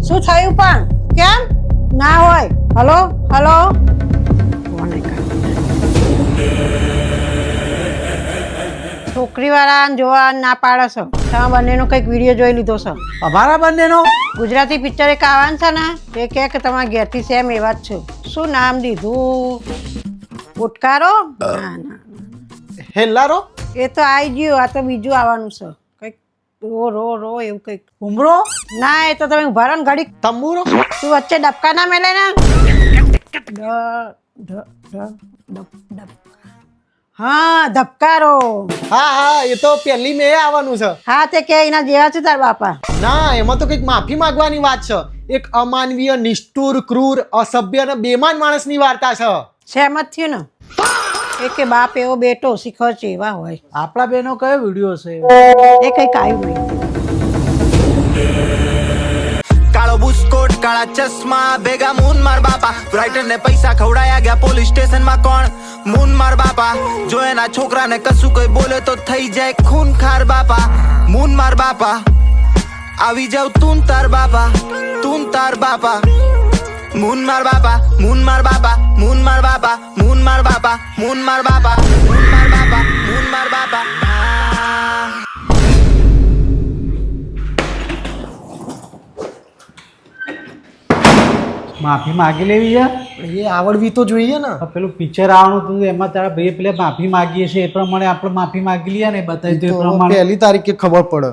શું થયું પણ કેમ ના હોય? હલો હલો છોકરી વાળા જોવા ના પાડે છે. તમે બંનેનો કંઈક વિડીયો જોઈ લીધો છે. અમારા બંનેનો ગુજરાતી પિક્ચર એક આવવાનું છે ને એ કહે કે તમારા ઘેરથી સેમ એવા જ છો. શું નામ દીધું? ઉટકારો? ના ના હેલ્લારો એ તો આવી ગયું. આ તો બીજું આવવાનું છે કંઈક રો રો રો એવું કંઈક. ઉમરો ના એ તો તમે ઉભા રહો ને ઘડી. તંબુરો તું વચ્ચે ડબકા ના મેલે ને. હા ધબકારો. હા હા એ તો પહેલી મે આવવાનું છે. હા તે કે એના જેવા છે તાર બાપા. ના એમાં તો કંઈક માફી માંગવાની વાત છે. એક અમાનવીય નિષ્ઠુર ક્રૂર અસભ્ય અને બેમાન માણસની વાર્તા છે. સહેમત થયું ને એ કે બાપ એવો બેટો શીખર છે એવા હોય. આપણા બેનો કયો વિડીયો છે? એ કંઈક આવ્યું નહીં. કાળો બુસ્કોટ કાળા ચશ્મા ભેગા મૂન માર બાપા રાઇટર ને પૈસા ખવડાયા ગયા પોલીસ સ્ટેશન માં કોણ મૂન માર બાપા જો એના છોકરાને કશું કઈ બોલે તો થઈ જાય ખૂન ખાર બાપા મૂન માર બાપા આવી જાવ તું તાર બાપા મૂન માર બાપા મૂન માર બાપા મૂન માર બાપા મૂન માર બાપા મૂન માર બાપા મૂન માર બાપા મૂન માર બાપા માફી માગી લેવી છે. એ આવડવી તો જોઈએ ને. પેલું પિક્ચર આવવાનું હતું એમાં તારા ભાઈ પેલે માફી માગીએ છીએ એ પ્રમાણે આપણે માફી માગી લઈએ ને બતાવી દો એ પ્રમાણે. પહેલી તારીખે ખબર પડે.